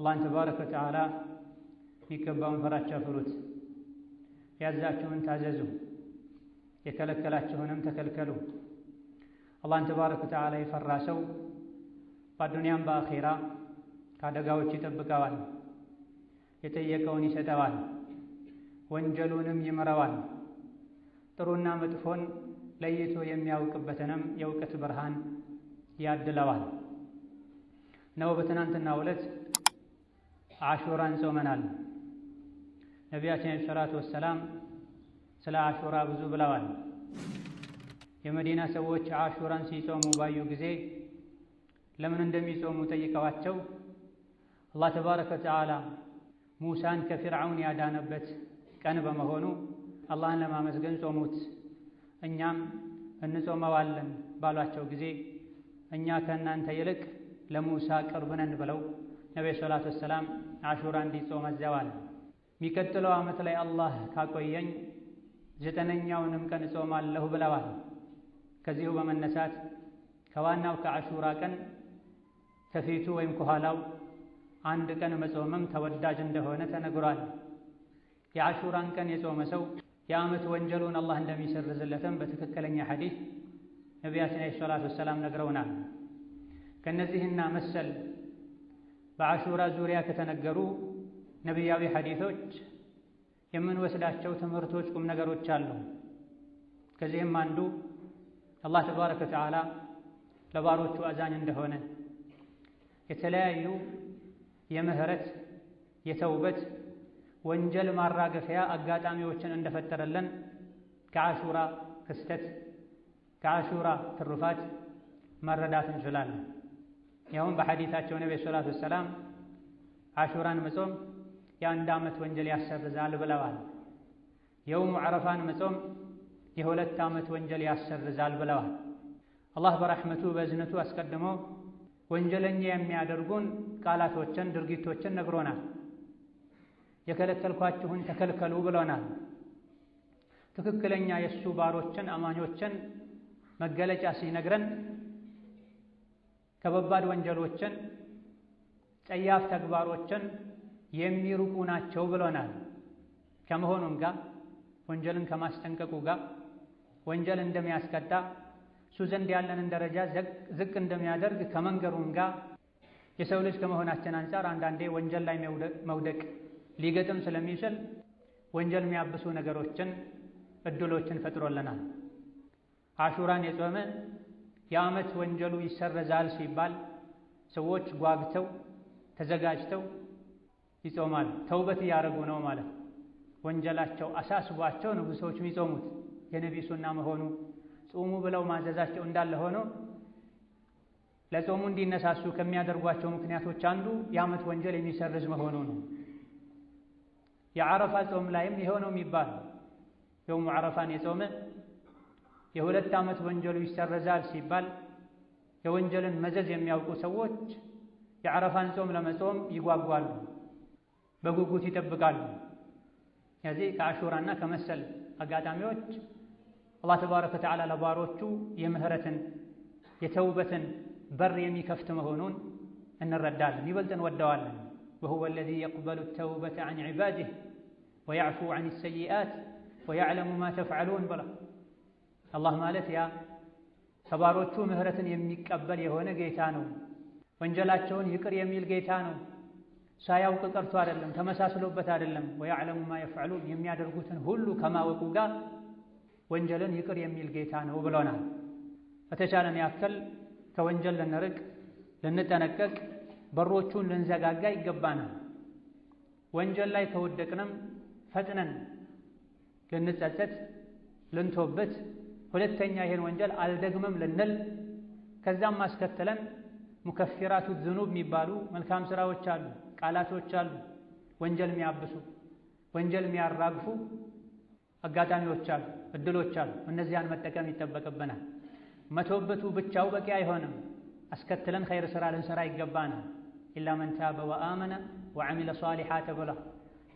አላህን ተባረከ ወተዓላ የሚገባውን ፈራቻ ፍሩት፣ ያዛችሁን ታዘዙ፣ የከለከላችሁንም ተከልከሉ። አላህን ተባረከ ወተዓላ የፈራ ሰው በዱንያም በአኼራ ከአደጋዎች ይጠብቀዋል፣ የጠየቀውን ይሰጠዋል፣ ወንጀሉንም ይምረዋል። ጥሩና መጥፎን ለይቶ የሚያውቅበትንም የእውቀት ብርሃን ያድለዋል። ነው በትናንትናው ዕለት አሹራን ጾመናል። ነቢያችን ዓለይሂ ሰላቱ ወሰላም ስለ አሹራ ብዙ ብለዋል። የመዲና ሰዎች አሹራን ሲጾሙ ባዩ ጊዜ ለምን እንደሚጾሙ ጠይቀዋቸው አላህ ተባረከ ወተዓላ ሙሳን ከፊርዓውን ያዳነበት ቀን በመሆኑ አላህን ለማመስገን ጾሙት፣ እኛም እንጾመዋለን ባሏቸው ጊዜ እኛ ከእናንተ ይልቅ ለሙሳ ቅርብ ነን ብለው ነቢዩ ሰላቱ ወሰላም አሹራ እንዲጾም አዘዋል። የሚቀጥለው ዓመት ላይ አላህ ካቆየኝ 9ኛውንም ቀን እጾማለሁ ብለዋል። ከዚሁ በመነሳት ከዋናው ከአሹራ ቀን ከፊቱ ወይም ከኋላው አንድ ቀን መጾምም ተወዳጅ እንደሆነ ተነግሯል። የአሹራን ቀን የጾመ ሰው የዓመት ወንጀሉን አላህ እንደሚሰርዝለትም በትክክለኛ ሐዲስ ነቢያችን ዓለይሂ ሰላቱ ወሰላም ነግረውናል። ከነዚህና መሰል በአሹራ ዙሪያ ከተነገሩ ነቢያዊ ሐዲሶች የምንወስዳቸው ትምህርቶች፣ ቁም ነገሮች አሉ። ከዚህም አንዱ አላህ ተባረከ ወተዓላ ለባሮቹ አዛኝ እንደሆነ፣ የተለያዩ የምህረት የተውበት ወንጀል ማራገፊያ አጋጣሚዎችን እንደፈጠረልን ከአሹራ ክስተት ከአሹራ ትሩፋት መረዳት እንችላለን። ያውም በሐዲታቸው ነብዩ ሰለላሁ ዐለይሂ ወሰለም አሹራን መጾም የአንድ ዓመት ወንጀል ያሰርዛል ብለዋል። የውሙ ዓረፋን መጾም የ2 ዓመት ወንጀል ያሰርዛል ብለዋል። አላህ በረሕመቱ በእዝነቱ አስቀድሞ ወንጀለኛ የሚያደርጉን ቃላቶችን፣ ድርጊቶችን ነግሮናል። የከለከልኳችሁን ተከልከሉ ብሎናል። ትክክለኛ የእሱ ባሮችን አማኞችን መገለጫ ሲነግረን ከበባድ ወንጀሎችን፣ ጸያፍ ተግባሮችን የሚርቁ ናቸው ብሎናል። ከመሆኑም ጋር ወንጀልን ከማስጠንቀቁ ጋር ወንጀል እንደሚያስቀጣ እሱ ዘንድ ያለንን ደረጃ ዝቅ እንደሚያደርግ ከመንገሩም ጋር የሰው ልጅ ከመሆናችን አንፃር አንዳንዴ ወንጀል ላይ መውደቅ ሊገጥም ስለሚችል ወንጀል የሚያብሱ ነገሮችን፣ እድሎችን ፈጥሮልናል። አሹራን የጾመ የዓመት ወንጀሉ ይሰረዛል ሲባል ሰዎች ጓግተው ተዘጋጅተው ይጾማል። ተውበት እያደረጉ ነው ማለት። ወንጀላቸው አሳስቧቸው ነው ሰዎች የሚጾሙት። የነቢዩ ሱና መሆኑ ጾሙ ብለው ማዘዛቸው እንዳለ ሆኖ ለጾሙ እንዲነሳሱ ከሚያደርጓቸው ምክንያቶች አንዱ የዓመት ወንጀል የሚሰርዝ መሆኑ ነው። የዓረፋ ጾም ላይም ይኸው ነው የሚባል። የውሙ ዓረፋን የጾመ የ2 ዓመት ወንጀሉ ይሰረዛል ሲባል የወንጀልን መዘዝ የሚያውቁ ሰዎች የዓረፋን ጾም ለመጾም ይጓጓሉ፣ በጉጉት ይጠብቃሉ። ከዚህ ከአሹራና ከመሰል አጋጣሚዎች አላህ ተባረከ ወተዓላ ለባሮቹ የምህረትን የተውበትን በር የሚከፍት መሆኑን እንረዳለን፣ ይበልጥ እንወደዋለን። وهو الذي يقبل التوبة عن عباده ويعفو عن السيئات ويعلم ما تفعلون بلا الله ማለት ያ ከባሮቹ ምህረትን የሚቀበል የሆነ ጌታ ነው። ወንጀላቸውን ይቅር የሚል ጌታ ነው። ሳያውቅ ቀርቶ አይደለም፣ ተመሳስሎበት አይደለም። ويعلم ما يفعلون የሚያደርጉትን ሁሉ ከማወቁ ጋር ወንጀልን ይቅር የሚል ጌታ ነው ብሎናል። በተቻለን ያክል ከወንጀል ልንርቅ ልንጠነቀቅ በሮቹን ልንዘጋጋ ይገባናል። ወንጀል ላይ ከወደቅንም ፈጥነን ልንጸጸት ልንቶበት ሁለተኛ ይሄን ወንጀል አልደግመም ልንል ከዛም ማስከተለን ሙከፊራቱ ዝኑብ የሚባሉ መልካም ስራዎች አሉ፣ ቃላቶች አሉ፣ ወንጀል የሚያብሱ ወንጀል የሚያራግፉ አጋጣሚዎች አሉ፣ እድሎች አሉ። እነዚያን መጠቀም ይጠበቅብናል። መቶበቱ ብቻው በቂ አይሆንም። አስከትለን ኸይር ስራ ልንሰራ ይገባናል። ኢላ መን ታበ ወአመነ ወዐሚለ ሷሊሓት ተብሏል።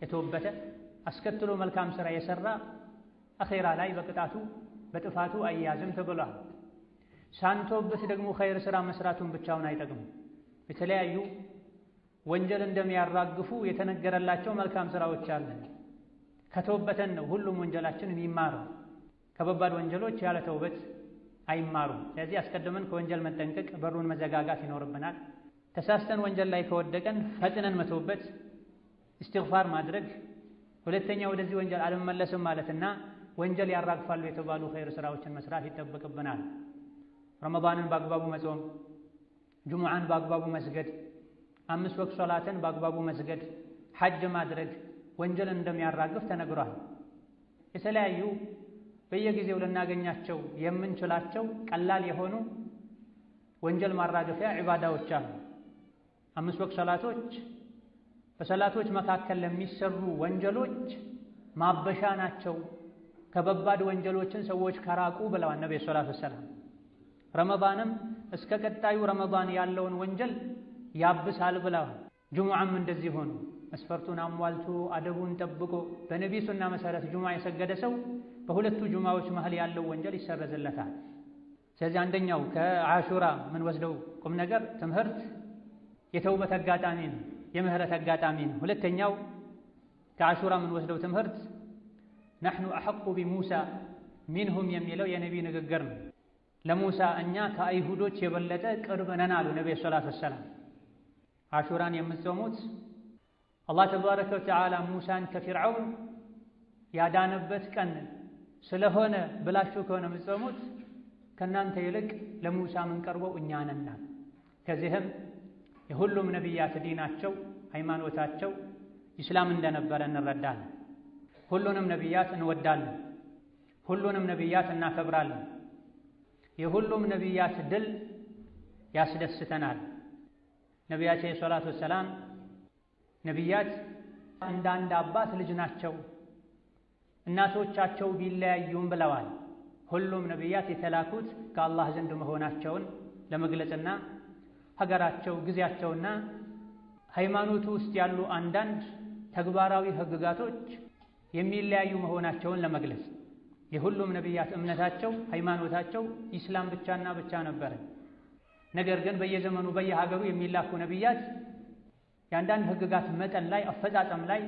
የተወበተ አስከትሎ መልካም ስራ የሰራ አኼራ ላይ በቅጣቱ በጥፋቱ አያዝም ተብሏል። ሳንቶበት ደግሞ ኸይር ስራ መስራቱን ብቻውን አይጠቅምም። የተለያዩ ወንጀል እንደሚያራግፉ የተነገረላቸው መልካም ስራዎች አለ። ከተውበተን ነው ሁሉም ወንጀላችንን ይማረው። ከበባድ ወንጀሎች ያለ ተውበት አይማሩም። ስለዚህ አስቀድመን ከወንጀል መጠንቀቅ፣ በሩን መዘጋጋት ይኖርብናል። ተሳስተን ወንጀል ላይ ከወደቀን ፈጥነን መተውበት፣ እስትግፋር ማድረግ፣ ሁለተኛ ወደዚህ ወንጀል አልመለስም ማለትና ወንጀል ያራግፋሉ የተባሉ ኸይር ስራዎችን መስራት ይጠበቅብናል። ረመዳንን በአግባቡ መጾም፣ ጁሙዓን በአግባቡ መስገድ፣ 5 ወቅት ሶላትን በአግባቡ መስገድ፣ ሐጅ ማድረግ ወንጀልን እንደሚያራግፍ ተነግሯል። የተለያዩ በየጊዜው ልናገኛቸው የምንችላቸው ቀላል የሆኑ ወንጀል ማራገፊያ ዒባዳዎች አሉ። 5 ወቅት ሶላቶች በሰላቶች መካከል ለሚሰሩ ወንጀሎች ማበሻ ናቸው። ከበባድ ወንጀሎችን ሰዎች ከራቁ ብለዋል ነብዩ ሰለላሁ ዐለይሂ ወሰለም። ረመዳንም እስከ ቀጣዩ ረመዳን ያለውን ወንጀል ያብሳል ብለዋል። ጁሙዓም እንደዚህ ሆኑ። መስፈርቱን አሟልቶ አደቡን ጠብቆ በነብዩ ሱና መሰረት ጁሙዓ የሰገደ ሰው በሁለቱ ጁሙዓዎች መሃል ያለው ወንጀል ይሰረዝለታል። ስለዚህ አንደኛው ከአሹራ ምን ወስደው ቁም ነገር ትምህርት የተውበት አጋጣሚ ነው፣ የምህረት አጋጣሚ ነው። ሁለተኛው ከአሹራ ምን ወስደው ትምህርት ነሕኑ አሐቁ ቢሙሳ ሚንሁም የሚለው የነቢ ንግግር ነው። ለሙሳ እኛ ከአይሁዶች የበለጠ ቅርብ ነን አሉ ነብዩ ሰለላሁ ዐለይሂ ወሰለም። አሹራን የምትጾሙት አላህ ተባረከ ወተዓላ ሙሳን ከፊርዓውን ያዳነበት ቀን ስለሆነ ብላችሁ ከሆነ የምትጾሙት ከእናንተ ይልቅ ለሙሳ የምንቀርበው እኛ ነን። ከዚህም የሁሉም ነቢያት ዲናቸው ሃይማኖታቸው ኢስላም እንደነበረ እንረዳለን። ሁሉንም ነቢያት እንወዳለን፣ ሁሉንም ነቢያት እናከብራለን። የሁሉም ነቢያት ድል ያስደስተናል። ነቢያችን ሰለላሁ ዐለይሂ ወሰለም ነቢያት እንደ አንድ አባት ልጅ ናቸው፣ እናቶቻቸው ቢለያዩም ብለዋል። ሁሉም ነቢያት የተላኩት ከአላህ ዘንድ መሆናቸውን ለመግለጽና ሀገራቸው፣ ጊዜያቸውና ሃይማኖቱ ውስጥ ያሉ አንዳንድ ተግባራዊ ህግጋቶች የሚለያዩ መሆናቸውን ለመግለጽ የሁሉም ነቢያት እምነታቸው ሃይማኖታቸው ኢስላም ብቻና ብቻ ነበረ። ነገር ግን በየዘመኑ በየሀገሩ የሚላኩ ነቢያት የአንዳንድ ህግጋት መጠን ላይ አፈጻጸም ላይ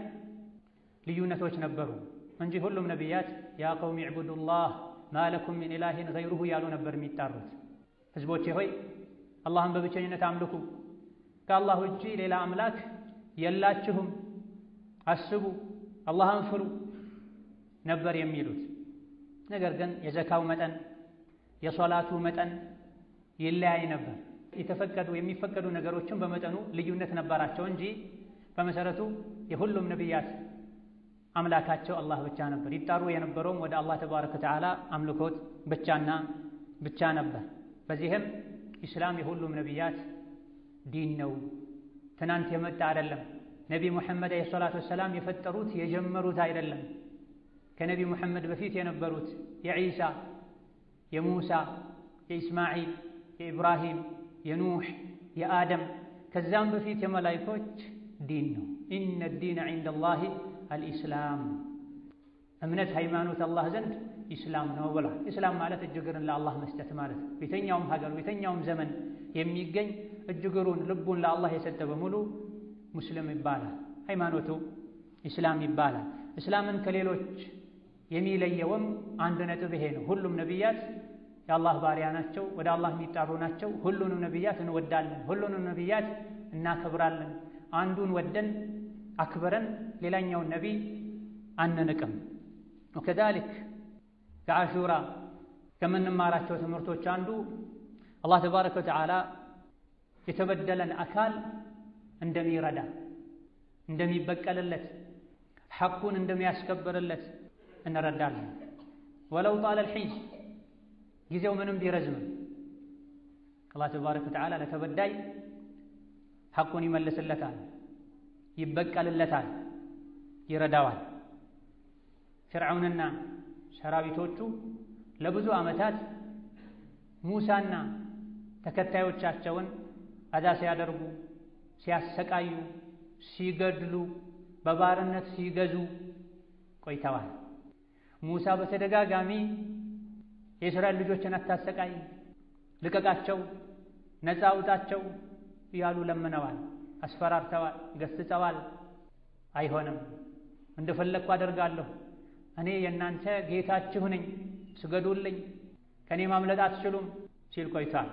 ልዩነቶች ነበሩ እንጂ ሁሉም ነቢያት ያ ቀውም ዕቡዱላህ ማለኩም ሚን ኢላሂን ገይሩሁ ያሉ ነበር የሚጣሩት። ህዝቦቼ ሆይ አላህን በብቸኝነት አምልኩ፣ ከአላህ ውጪ ሌላ አምላክ የላችሁም፣ አስቡ፣ አላህን ፍሩ ነበር የሚሉት። ነገር ግን የዘካው መጠን የሶላቱ መጠን ይለያይ ነበር። የተፈቀዱ የሚፈቀዱ ነገሮችን በመጠኑ ልዩነት ነበራቸው እንጂ በመሰረቱ የሁሉም ነቢያት አምላካቸው አላህ ብቻ ነበር። ይጣሩ የነበረውም ወደ አላህ ተባረከ ወተዓላ አምልኮት ብቻና ብቻ ነበር። በዚህም ኢስላም የሁሉም ነቢያት ዲን ነው፣ ትናንት የመጣ አይደለም። ነቢ ሙሐመድ ዓለይሂ ሰላቱ ወሰላም የፈጠሩት የጀመሩት አይደለም። ከነቢ ሙሐመድ በፊት የነበሩት የዒሳ፣ የሙሳ፣ የኢስማዒል፣ የኢብራሂም፣ የኑሕ፣ የአደም ከዛም በፊት የመላይኮች ዲን ነው። ኢነ ዲነ ዒንደላሂ አልኢስላም፣ እምነት ሃይማኖት አላህ ዘንድ ኢስላም ነው ብሏል። ኢስላም ማለት እጅግርን ለአላህ መስጠት ማለት ነው። ቤተኛውም ሀገር ቤተኛውም ዘመን የሚገኝ እጅግሩን ልቡን ለአላህ የሰጠ በሙሉ ሙስሊም ይባላል፣ ሃይማኖቱ ኢስላም ይባላል። እስላምን ከሌሎች የሚለየውም አንድ ነጥብ ይሄ ነው። ሁሉም ነቢያት የአላህ ባሪያ ናቸው፣ ወደ አላህ የሚጣሩ ናቸው። ሁሉንም ነቢያት እንወዳለን፣ ሁሉንም ነቢያት እናከብራለን። አንዱን ወደን አክብረን ሌላኛውን ነቢይ አንንቅም። ወከዛሊክ ከአሹራ ከምንማራቸው ትምህርቶች አንዱ አላህ ተባረከ ወተዓላ የተበደለን አካል እንደሚረዳ፣ እንደሚበቀልለት፣ ሐቁን እንደሚያስከብርለት እንረዳለን። ወለው ጣለ አልሒን፣ ጊዜው ምንም ቢረዝም አላህ ተባረከ ወተዓላ ለተበዳይ ሐቁን ይመልስለታል፣ ይበቀልለታል፣ ይረዳዋል። ፍርዓውንና ሰራዊቶቹ ለብዙ ዓመታት ሙሳና ተከታዮቻቸውን አዛ ሲያደርጉ፣ ሲያሰቃዩ፣ ሲገድሉ፣ በባርነት ሲገዙ ቆይተዋል። ሙሳ በተደጋጋሚ የእስራኤል ልጆችን አታሰቃይ፣ ልቀቃቸው፣ ነፃ አውጣቸው እያሉ ለምነዋል። አስፈራርተዋል፣ ገስጸዋል። አይሆንም እንደፈለግኩ አደርጋለሁ፣ እኔ የእናንተ ጌታችሁ ነኝ፣ ስገዱልኝ፣ ከኔ ማምለጥ አትችሉም ሲል ቆይቷል።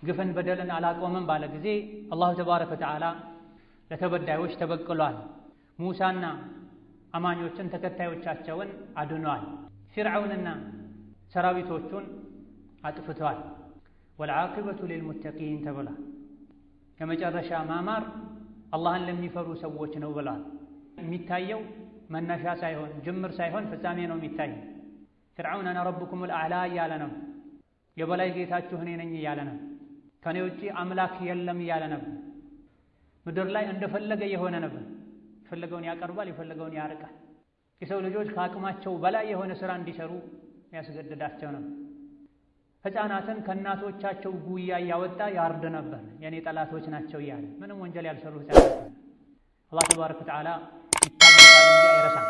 ግፍን በደልን አላቆምም ባለ ጊዜ አላሁ ተባረከ ወተዓላ ለተበዳዮች ተበቅሏል። ሙሳና አማኞችን ተከታዮቻቸውን አድኗል። ፊርዓውንና ሰራዊቶቹን አጥፍቷል። ወልዓቂበቱ ሊልሙተቂን ተብሏል። የመጨረሻ ማማር አላህን ለሚፈሩ ሰዎች ነው ብሏል። የሚታየው መነሻ ሳይሆን ጅምር ሳይሆን ፍጻሜ ነው የሚታየው። ፊርዓውን አነ ረብኩሙል አዕላ እያለ ነው። የበላይ ጌታችሁ እኔ ነኝ እያለ ነው። ከኔ ውጪ አምላክ የለም እያለ ነበር። ምድር ላይ እንደፈለገ የሆነ ነበር። የፈለገውን ያቀርባል፣ የፈለገውን ያርቃል። የሰው ልጆች ከአቅማቸው በላይ የሆነ ሥራ እንዲሰሩ ያስገድዳቸው ነበር። ሕፃናትን ከእናቶቻቸው ጉያ እያወጣ ያርድ ነበር። የኔ ጠላቶች ናቸው እያለ ምንም ወንጀል ያልሰሩ ሕፃናት። አላህ ተባረከ ወተዓላ ይታገሳል እንጂ አይረሳም፣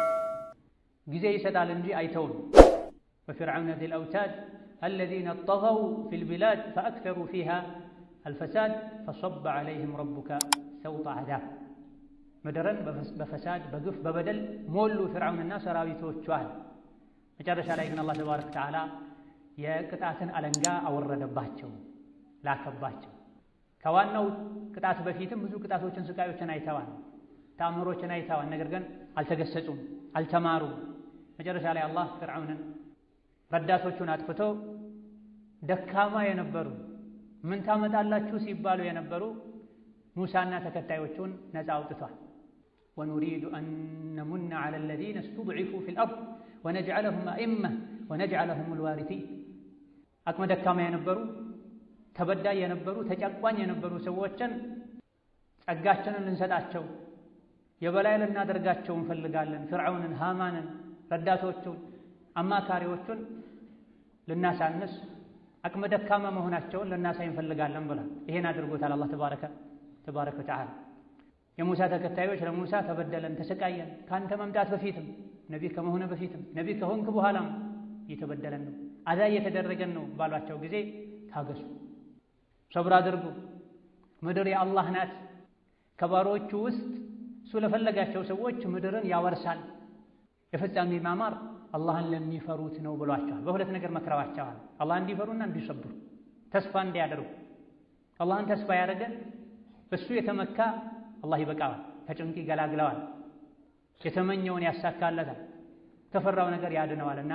ጊዜ ይሰጣል እንጂ አይተውም። ወፊርዓውነ ዚል አውታድ الذين طغوا في البلاد فأكثروا فيها الفساد فصب عليهم ربك سوط عذاب مدرن بفساد بقف ببدل مولوا فرعون الناس راويتوچوال መጨረሻ ላይ ግን አላህ ተባረከ ወተዓላ የቅጣትን አለንጋ አወረደባቸው፣ ላከባቸው። ከዋናው ቅጣት በፊትም ብዙ ቅጣቶችን፣ ስቃዮችን አይተዋል፣ ተአምሮችን አይተዋል። ነገር ግን አልተገሰጹም፣ አልተማሩም። መጨረሻ ላይ አላህ ፍርዓውንን ረዳቶቹን አጥፍቶ ደካማ የነበሩ ምን ታመጣላችሁ ሲባሉ የነበሩ ሙሳና ተከታዮቹን ነፃ አውጥቷል። ወኑሪዱ አን ነሙነ ዐለ አለዚነ እስቱድዒፉ ፊል አርድ ወነጅዐለሁም አኢመህ ወነጅዐለሁም አልዋሪሲን። አቅመ ደካማ የነበሩ ተበዳይ የነበሩ ተጨቋኝ የነበሩ ሰዎችን ጸጋችንን ልንሰጣቸው የበላይ ልናደርጋቸው እንፈልጋለን። ፍርዓውንን፣ ሃማንን፣ ረዳቶቹን፣ አማካሪዎቹን ልናሳንስ አቅመ ደካማ መሆናቸውን ልናሳይ እንፈልጋለን ብሏል። ይሄን አድርጎታል አላህ ተባረከ ወተዓላ። የሙሳ ተከታዮች ለሙሳ ተበደለን፣ ተሰቃየን፣ ካንተ መምጣት በፊትም ነቢይ ከመሆነ በፊትም ነቢይ ከሆንክ በኋላም እየተበደለን ነው፣ አዛ እየተደረገን ነው ባሏቸው ጊዜ ታገሱ፣ ሰብር አድርጉ፣ ምድር የአላህ ናት፣ ከባሮቹ ውስጥ እሱ ለፈለጋቸው ሰዎች ምድርን ያወርሳል፣ የፍጻሜ ማማር አላህን ለሚፈሩት ነው ብሏቸዋል። በሁለት ነገር መክረዋቸዋል። አላህ እንዲፈሩና እንዲሰብሩ፣ ተስፋ እንዲያደርጉ። አላህን ተስፋ ያደረገ በሱ የተመካ አላህ ይበቃዋል፣ ከጭንቅ ይገላግለዋል፣ የተመኘውን ያሳካለታል፣ ከፈራው ነገር ያድነዋልና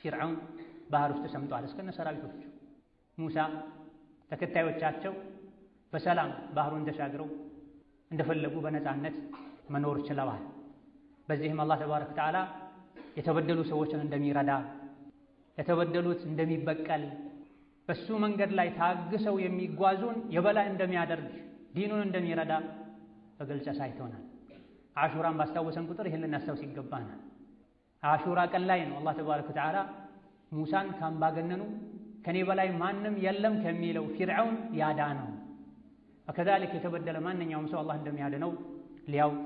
ፊርዓውን ባህር ውስጥ ሰምጧል እስከነ ሰራዊቶቹ። ሙሳ ተከታዮቻቸው በሰላም ባህሩን ተሻግረው እንደፈለጉ በነፃነት መኖር ችለዋል። በዚህም አላህ ተባረከ ወተዓላ የተበደሉ ሰዎችን እንደሚረዳ፣ የተበደሉት እንደሚበቀል፣ በሱ መንገድ ላይ ታግሰው የሚጓዙን የበላይ እንደሚያደርግ፣ ዲኑን እንደሚረዳ በግልጽ አሳይቶናል። አሹራን ባስታወሰን ቁጥር ይህን ልናስታውስ ይገባናል። አሹራ ቀን ላይ ነው አላህ ተባረከ ወተዓላ ሙሳን ካምባገነኑ ከኔ በላይ ማንም የለም ከሚለው ፊርዓውን ያዳነው። ወከዛሊክ የተበደለ ማንኛውም ሰው አላህ እንደሚያድነው ሊያውቅ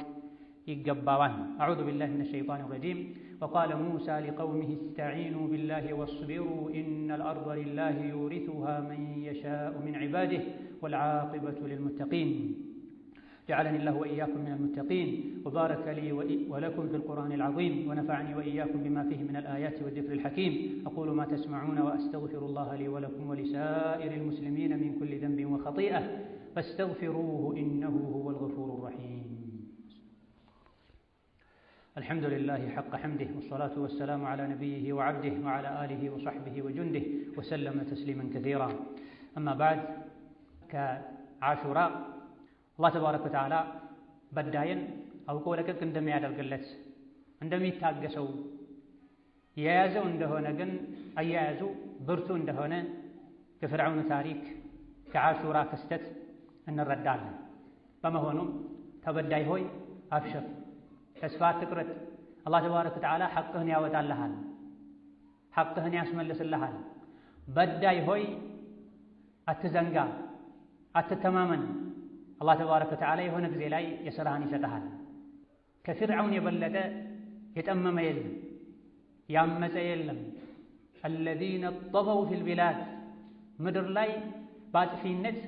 ይገባዋል። አዑዙ ቢላሂ ሚነ ሸይጣኒ ረጂም ወቃለ ሙሳ ሊቀውሚሂ እስተዒኑ ቢላሂ ወስቢሩ ኢነል አርደ ሊላሂ ዩሪሱሃ መን የሻኡ ሚን ዒባዲሂ ወልዓቂበቱ ሊልሙተቂን جعلني الله وإياكم من المتقين وبارك لي ولكم في القرآن العظيم ونفعني وإياكم بما فيه من الآيات والذكر الحكيم أقول ما تسمعون وأستغفر الله لي ولكم ولسائر المسلمين من كل ذنب وخطيئة فاستغفروه إنه هو الغفور الرحيم. الحمد لله حق حمده والصلاة والسلام على نبيه وعبده وعلى آله وصحبه وجنده وسلم تسليما كثيرا. أما بعد، كعاشوراء አላህ ተባረከ ወተዓላ በዳይን አውቆ ለቀቅ እንደሚያደርግለት እንደሚታገሰው የያዘው እንደሆነ ግን አያያዙ ብርቱ እንደሆነ ከፍርዓውን ታሪክ ከዓሹራ ክስተት እንረዳለን። በመሆኑም ተበዳይ ሆይ አብሽር፣ ተስፋ አትቁረጥ። አላህ ተባረከ ወተዓላ ሐቅህን ያወጣልሃል፣ ሐቅህን ያስመልስልሃል። በዳይ ሆይ አትዘንጋ፣ አትተማመን። አላህ ተባረከ ወተዓላ የሆነ ጊዜ ላይ የሥራህን ይሰጥሃል። ከፊርዓውን የበለጠ የጠመመ የለም፣ ያመፀ የለም። አለዚነ ጠገው ፊል ቢላድ፣ ምድር ላይ በአጥፊነት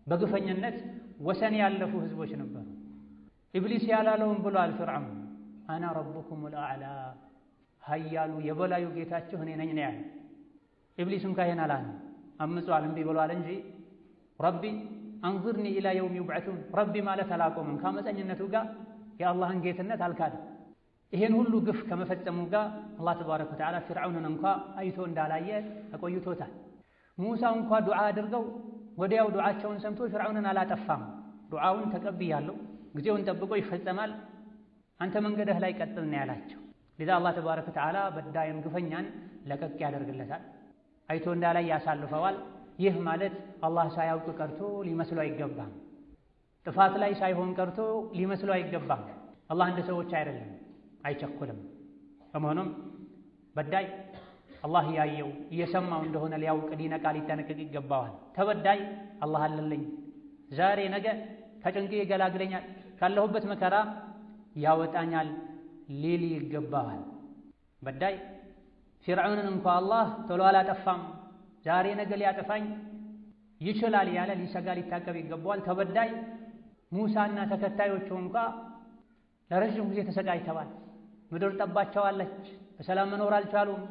በግፈኝነት ወሰን ያለፉ ህዝቦች ነበሩ። ኢብሊስ ያላለውን ብሏል ፊርዓውን አና ረቡኩሙል አዕላ ሀያሉ የበላዩ ጌታችሁ እኔ ነኝ ነው ያለ። ኢብሊስም ካይን አላለ አምጿል እምቢ ብሏል እንጂ ረቢ አንظርኒ ኢላ የውም ዩብዐቱን ረቢ ማለት አላቆምም። ከአመፀኝነቱ ጋር የአላህን ጌትነት አልካደም። ይሄን ሁሉ ግፍ ከመፈጸሙ ጋር አላህ ተባረከ ወተዓላ ፊርዓውንን እንኳ አይቶ እንዳላየ አቆይቶታል። ሙሳ እንኳ ዱዓ አድርገው ወዲያው ዱዓቸውን ሰምቶ ፊርዓውንን አላጠፋም። ዱዓውን ተቀብያለሁ፣ ጊዜውን ጠብቆ ይፈጸማል፣ አንተ መንገድህ ላይ ቀጥል ነው ያላቸው። ለዛ አላህ ተባረከ ወተዓላ በዳይን ግፈኛን ለቀቅ ያደርግለታል፣ አይቶ እንዳላይ ያሳልፈዋል። ይህ ማለት አላህ ሳያውቅ ቀርቶ ሊመስለው አይገባም። ጥፋት ላይ ሳይሆን ቀርቶ ሊመስለው አይገባም። አላህ እንደ ሰዎች አይደለም፣ አይቸኩልም። በመሆኑም በዳይ አላህ ያየው እየሰማው እንደሆነ ሊያውቅ ሊነቃ ሊጠነቀቅ ይገባዋል። ተበዳይ አላህ አለልኝ ዛሬ ነገ ከጭንቄ ይገላግለኛል ካለሁበት መከራ ያወጣኛል ሊል ይገባዋል። በዳይ ፊርዓውንን እንኳ አላህ ቶሎ አላጠፋም ዛሬ ነገ ሊያጠፋኝ ይችላል ያለ ሊሰጋ ሊታቀብ ይገባዋል። ተበዳይ ሙሳና ተከታዮቹ እንኳ ለረጅም ጊዜ ተሰቃይተዋል። ምድር ጠባቸዋለች፣ በሰላም መኖር አልቻሉም።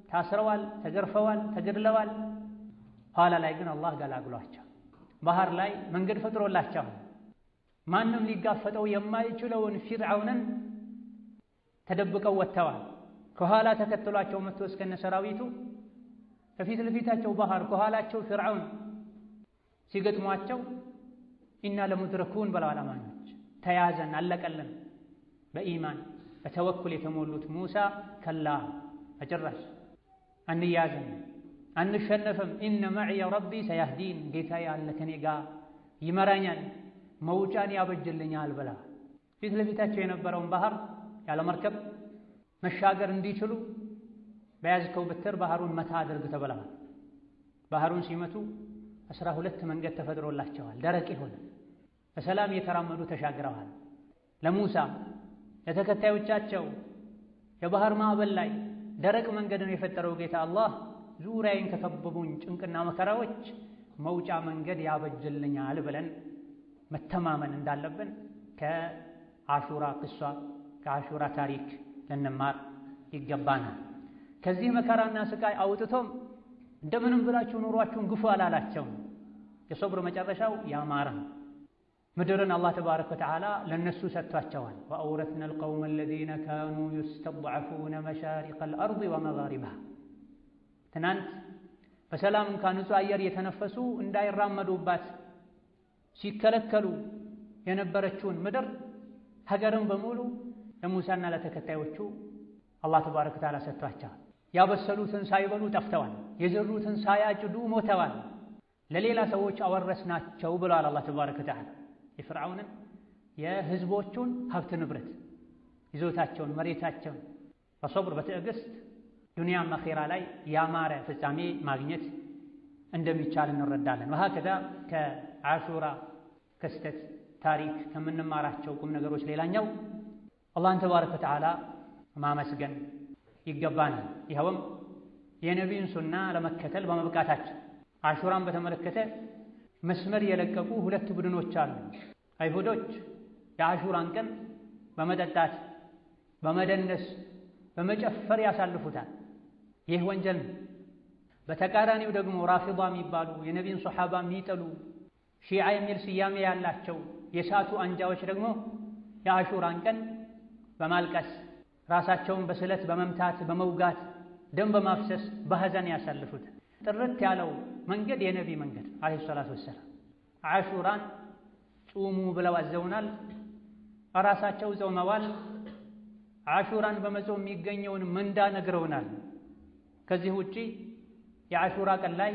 ታስረዋል፣ ተገርፈዋል፣ ተገድለዋል። ኋላ ላይ ግን አላህ ገላግሏቸው ባህር ላይ መንገድ ፈጥሮላቸው ማንም ሊጋፈጠው የማይችለውን ፊርዓውንን ተደብቀው ወጥተዋል። ከኋላ ተከትሏቸው መጥቶ እስከነ ሰራዊቱ ከፊት ለፊታቸው ባህር ከኋላቸው ፊርዓውን ሲገጥሟቸው ኢና ለሙድረኩን ብለዋል አማኞች። ተያዘን አለቀልን። በኢማን በተወኩል የተሞሉት ሙሳ ከላ በጭራሽ አንያዝም አንሸነፍም፣ ኢነ መዕየ ረቢ ሰያህዲን ጌታዬ አለ ከኔ ጋር ይመራኛል፣ መውጫን ያበጅልኛል ብላ ፊት ለፊታቸው የነበረውን ባህር ያለ መርከብ መሻገር እንዲችሉ በያዝከው በትር ባህሩን መታ አድርግ ተብለዋል። ባህሩን ሲመቱ 12 መንገድ ተፈጥሮላቸዋል። ደረቅ ይሆን በሰላም እየተራመዱ ተሻግረዋል። ለሙሳ ለተከታዮቻቸው የባህር ማዕበል ላይ ደረቅ መንገድን የፈጠረው ጌታ አላህ ዙሪያዬን ከከበቡኝ ጭንቅና መከራዎች መውጫ መንገድ ያበጅልኛል ብለን መተማመን እንዳለብን ከአሹራ ቅሷ ከአሹራ ታሪክ ልንማር ይገባናል። ከዚህ መከራና ስቃይ አውጥቶም እንደምንም ብላችሁ ኑሯችሁን ግፉ አላላቸው። የሶብር መጨረሻው ያማረ ምድርን አላህ ተባረከ ወተዓላ ለነሱ ሰጥቷቸዋል። ወአውረትና القوم الذين كانوا يستضعفون مشارق الأرض ومغاربها ትናንት በሰላም እንኳን ንጹህ አየር የተነፈሱ እንዳይራመዱባት ሲከለከሉ የነበረችውን ምድር ሀገርን በሙሉ ለሙሳና ለተከታዮቹ አላህ ተባረከ ወተዓላ ሰጥቷቸዋል። ያበሰሉትን ሳይበሉ ጠፍተዋል፣ የዘሩትን ሳያጭዱ ሞተዋል። ለሌላ ሰዎች አወረስናቸው ብለዋል አላህ ተባረከ ወተዓላ። የፍርዓውንን የህዝቦቹን ሀብት ንብረት ይዞታቸውን መሬታቸውን በሶብር በትዕግስት ዱንያም አኺራ ላይ ያማረ ፍጻሜ ማግኘት እንደሚቻል እንረዳለን። ወሀከዛ ከአሹራ ክስተት ታሪክ ከምንማራቸው ቁም ነገሮች ሌላኛው አላህን ተባረከ ወተዓላ ማመስገን ይገባናል። ይኸውም የነቢዩን ሱና ለመከተል በመብቃታችን። አሹራን በተመለከተ መስመር የለቀቁ 2 ቡድኖች አሉ። አይሁዶች የአሹራን ቀን በመጠጣት በመደነስ በመጨፈር ያሳልፉታል። ይህ ወንጀል ነው። በተቃራኒው ደግሞ ራፊዳ የሚባሉ የነቢዩን ሶሓባ የሚጠሉ ሺዓ የሚል ስያሜ ያላቸው የሳቱ አንጃዎች ደግሞ የአሹራን ቀን በማልቀስ ራሳቸውን በስለት በመምታት በመውጋት ደም በማፍሰስ በሐዘን ያሳልፉት። ጥርት ያለው መንገድ የነቢ መንገድ አለይሂ ሰላቱ ወሰላም አሹራን ጹሙ ብለው አዘውናል። ራሳቸው ጾመዋል። አሹራን በመጾም የሚገኘውን ምንዳ ነግረውናል። ከዚህ ውጪ የአሹራ ቀን ላይ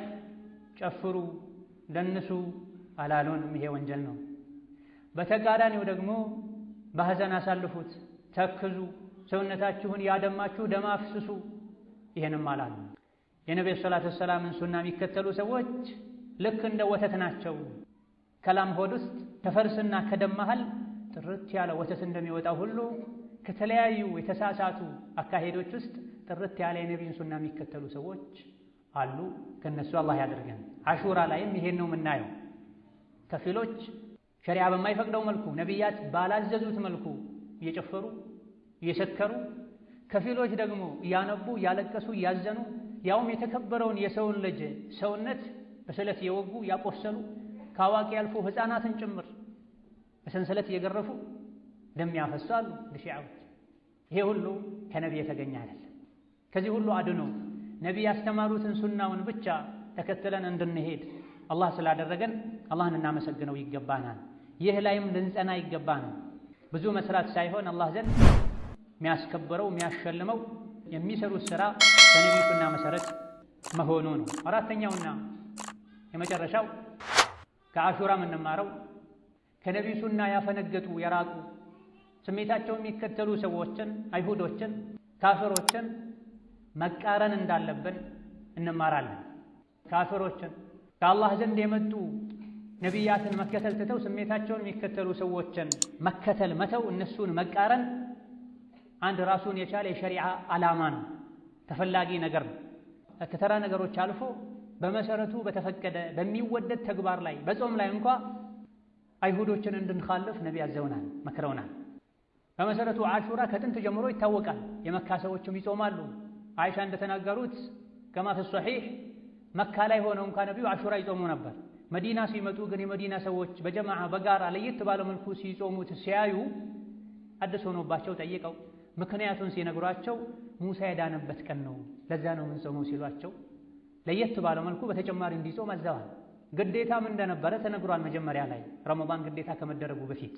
ጨፍሩ፣ ደንሱ አላሉንም። ይሄ ወንጀል ነው። በተቃራኒው ደግሞ በሐዘን አሳልፉት፣ ተክዙ፣ ሰውነታችሁን ያደማችሁ ደም አፍስሱ፣ ይሄንም አላሉ። የነብዩ ሰለላሁ ዐለይሂ ወሰለም ሱና የሚከተሉ ሰዎች ልክ እንደ ወተት ናቸው። ከላም ሆድ ውስጥ ከፈርስና ከደም መሃል ጥርት ያለ ወተት እንደሚወጣው ሁሉ ከተለያዩ የተሳሳቱ አካሄዶች ውስጥ ጥርት ያለ የነቢዩን ሱና የሚከተሉ ሰዎች አሉ። ከነሱ አላህ ያድርገን። አሹራ ላይም ይሄን ነው የምናየው። ከፊሎች ሸሪዓ በማይፈቅደው መልኩ ነቢያት ባላዘዙት መልኩ እየጨፈሩ እየሰከሩ፣ ከፊሎች ደግሞ እያነቡ እያለቀሱ እያዘኑ ያውም የተከበረውን የሰውን ልጅ ሰውነት በስለት እየወጉ እያቆሰሉ ከአዋቂ አልፎ ሕፃናትን ጭምር በሰንሰለት እየገረፉ ደም ያፈሳሉ ሺዓዎች። ይሄ ሁሉ ከነቢይ የተገኘ አይደለም። ከዚህ ሁሉ አድኖ ነቢይ ያስተማሩትን ሱናውን ብቻ ተከትለን እንድንሄድ አላህ ስላደረገን አላህን እናመሰግነው ይገባናል። ይህ ላይም ልንጸና ይገባናል። ብዙ መስራት ሳይሆን አላህ ዘንድ የሚያስከብረው የሚያሸልመው የሚሰሩት ሥራ በነቢዩ ሱና መሰረት መሆኑ ነው። አራተኛውና የመጨረሻው ከአሹራ የምንማረው ከነቢዩ ሱና ያፈነገጡ የራቁ ስሜታቸውን የሚከተሉ ሰዎችን፣ አይሁዶችን፣ ካፍሮችን መቃረን እንዳለብን እንማራለን። ካፍሮችን ከአላህ ዘንድ የመጡ ነቢያትን መከተል ትተው ስሜታቸውን የሚከተሉ ሰዎችን መከተል መተው፣ እነሱን መቃረን አንድ ራሱን የቻለ የሸሪዓ ዓላማ ነው፣ ተፈላጊ ነገር ነው። ከተራ ነገሮች አልፎ በመሰረቱ በተፈቀደ በሚወደድ ተግባር ላይ በጾም ላይ እንኳ አይሁዶችን እንድንኻልፍ ነቢ አዘውናል፣ መክረውናል። በመሰረቱ አሹራ ከጥንት ጀምሮ ይታወቃል። የመካ ሰዎችም ይጾማሉ። አይሻ እንደተናገሩት ከማ ፊ ሶሒሕ መካ ላይ ሆነው እንኳ ነቢዩ አሹራ ይጾሙ ነበር። መዲና ሲመጡ ግን የመዲና ሰዎች በጀማዓ በጋራ ለየት ባለ መልኩ ሲጾሙት ሲያዩ አዲስ ሆኖባቸው ጠይቀው ምክንያቱን ሲነግሯቸው ሙሳ የዳነበት ቀን ነው ለዛ ነው የምንጾመው ሲሏቸው ለየት ባለ መልኩ በተጨማሪ እንዲጾም አዘዋል። ግዴታም እንደነበረ ተነግሯል መጀመሪያ ላይ ረመዳን ግዴታ ከመደረጉ በፊት።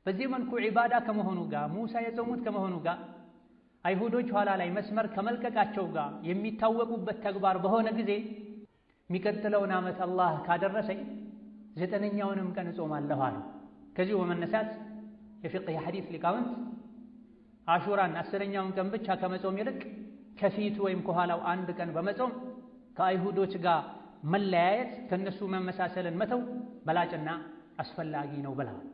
በዚህ መልኩ ዒባዳ ከመሆኑ ጋር ሙሳ የጾሙት ከመሆኑ ጋር አይሁዶች ኋላ ላይ መስመር ከመልቀቃቸው ጋር የሚታወቁበት ተግባር በሆነ ጊዜ የሚቀጥለውን ዓመት አላህ ካደረሰኝ 9ኛውንም ቀን እጾማለሁ አሉ። ከዚሁ በመነሳት የፊቅህ የሐዲስ ሊቃውንት አሹራን 10ኛውን ቀን ብቻ ከመጾም ይልቅ ከፊቱ ወይም ከኋላው አንድ ቀን በመጾም ከአይሁዶች ጋር መለያየት ከነሱ መመሳሰልን መተው በላጭና አስፈላጊ ነው ብለዋል።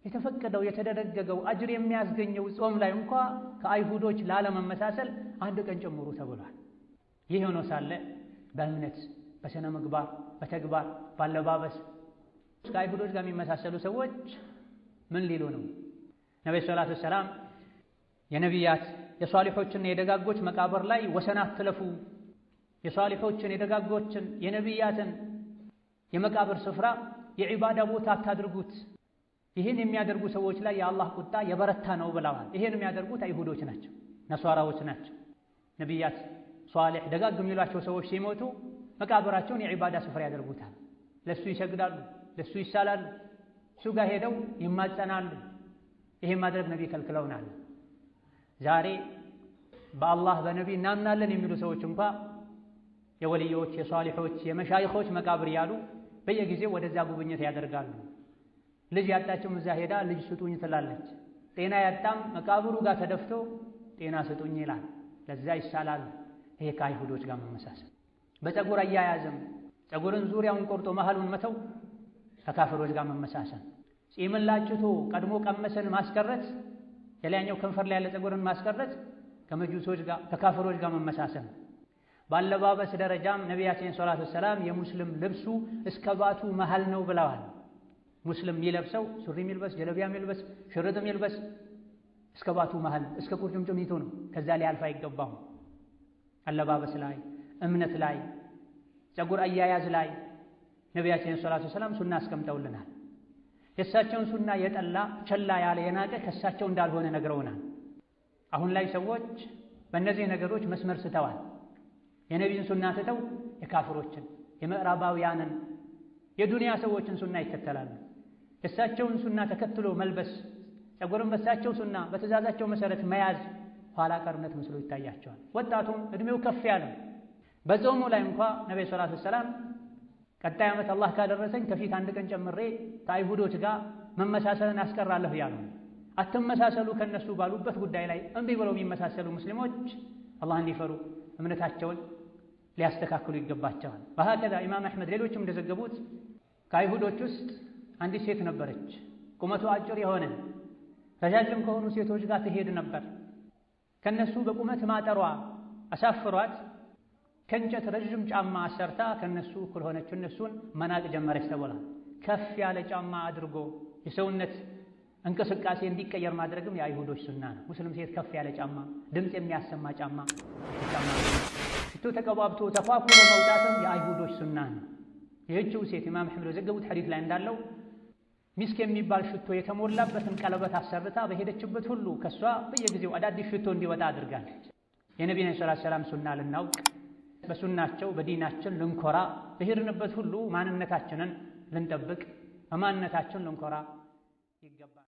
የተፈቀደው የተደረገው አጅር የሚያስገኘው ጾም ላይ እንኳ ከአይሁዶች ላለመመሳሰል አንድ ቀን ጨምሩ ተብሏል። ይህ ሆኖ ሳለ በእምነት በስነ ምግባር በተግባር ባለባበስ ከአይሁዶች ጋር የሚመሳሰሉ ሰዎች ምን ሊሉ ነው? ነብዩ ሰለላሁ ዐለይሂ ወሰለም የነቢያት የሷሊሖችና የደጋጎች መቃብር ላይ ወሰን አትለፉ፣ የሷሊሖችን የደጋጎችን የነቢያትን የመቃብር ስፍራ የዒባዳ ቦታ አታድርጉት፣ ይህን የሚያደርጉ ሰዎች ላይ የአላህ ቁጣ የበረታ ነው ብለዋል። ይህን የሚያደርጉት አይሁዶች ናቸው፣ ነሷራዎች ናቸው። ነቢያት ሷሊሕ ደጋግ የሚሏቸው ሰዎች ሲሞቱ መቃብራቸውን የዒባዳ ስፍራ ያደርጉታል። ለሱ ይሰግዳሉ፣ ለሱ ይሳላሉ፣ እሱ ጋር ሄደው ይማጸናሉ። ይሄን ማድረግ ነቢ ከልክለውናል። ዛሬ በአላህ በነቢ እናምናለን የሚሉ ሰዎች እንኳ የወልዮች የሷሊሖች የመሻይኾች መቃብር ያሉ በየጊዜው ወደዛ ጉብኝት ያደርጋሉ። ልጅ ያጣችም እዛ ሄዳ ልጅ ስጡኝ ትላለች። ጤና ያጣም መቃብሩ ጋር ተደፍቶ ጤና ስጡኝ ይላል፣ ለዛ ይሳላል። ይሄ ከአይሁዶች ጋር መመሳሰል። በፀጉር አያያዝም ፀጉርን ዙሪያውን ቆርጦ መሃሉን መተው ከካፍሮች ጋር መመሳሰል። ጺምን ላጭቶ ቀድሞ ቀመሰን ማስቀረት፣ የላይኛው ከንፈር ላይ ያለ ፀጉርን ማስቀረት ከመጁሶች ጋር ከካፍሮች ጋር መመሳሰል። ባለባበስ ደረጃም ነቢያችን ሰለላሁ ዐለይሂ ወሰለም የሙስሊም ልብሱ እስከ ባቱ መሃል ነው ብለዋል። ሙስሊም የሚለብሰው ሱሪ የሚልበስ ጀለቢያ የሚልበስ ሽርጥ የሚልበስ እስከ ባቱ መሃል እስከ ቁርጭምጭሚቱ ነው። ከዛ ሊያልፍ አይገባም። አለባበስ ላይ፣ እምነት ላይ፣ ፀጉር አያያዝ ላይ ነቢያችን ሰለላሁ ዐለይሂ ወሰለም ሱና አስቀምጠውልናል። የእሳቸውን ሱና የጠላ ቸላ ያለ የናቀ ከእሳቸው እንዳልሆነ ነግረውናል። አሁን ላይ ሰዎች በእነዚህ ነገሮች መስመር ስተዋል። የነቢይን ሱና ትተው የካፍሮችን የምዕራባውያንን የዱንያ ሰዎችን ሱና ይከተላሉ። የእሳቸውን ሱና ተከትሎ መልበስ፣ ፀጉርን በእሳቸው ሱና በትእዛዛቸው መሰረት መያዝ ኋላ ቀርነት መስሎ ይታያቸዋል። ወጣቱም እድሜው ከፍ ያለ በጾሙ ላይ እንኳ ነብዩ ሰለላሁ ዐለይሂ ወሰለም ቀጣይ ዓመት አላህ ካደረሰኝ ከፊት አንድ ቀን ጨምሬ ከአይሁዶች ጋር መመሳሰልን አስቀራለሁ ያሉ። አትመሳሰሉ ከነሱ ባሉበት ጉዳይ ላይ እምቢ ብለው የሚመሳሰሉ ሙስሊሞች አላህን ሊፈሩ እምነታቸውን ሊያስተካክሉ ይገባቸዋል። በሀከዛ ኢማም አሕመድ ሌሎችም እንደዘገቡት ከአይሁዶች ውስጥ አንዲት ሴት ነበረች። ቁመቱ አጭር የሆነ ረጃጅም ከሆኑ ሴቶች ጋር ትሄድ ነበር። ከነሱ በቁመት ማጠሯ አሳፍሯት ከእንጨት ረዥም ጫማ አሰርታ ከነሱ እኩል ሆነች። እነሱን መናቅ ጀመረች ተብሏል። ከፍ ያለ ጫማ አድርጎ የሰውነት እንቅስቃሴ እንዲቀየር ማድረግም የአይሁዶች ሱና ነው። ሙስሊም ሴት ከፍ ያለ ጫማ፣ ድምፅ የሚያሰማ ጫማ ሽቶ ተቀባብቶ ተኳኩሎ መውጣትም የአይሁዶች ሱና ነው። ይህችው ሴት ኢማም አሕመድ በዘገቡት ሐዲስ ላይ እንዳለው ሚስክ የሚባል ሽቶ የተሞላበትን ቀለበት አሰርታ በሄደችበት ሁሉ ከሷ በየጊዜው አዳዲስ ሽቶ እንዲወጣ አድርጋለች። የነቢዩን ሰለላሁ ዐለይሂ ወሰለም ሱና ልናውቅ በሱናቸው በዲናችን ልንኮራ በሄድንበት ሁሉ ማንነታችንን ልንጠብቅ በማንነታችን ልንኮራ ይገባል።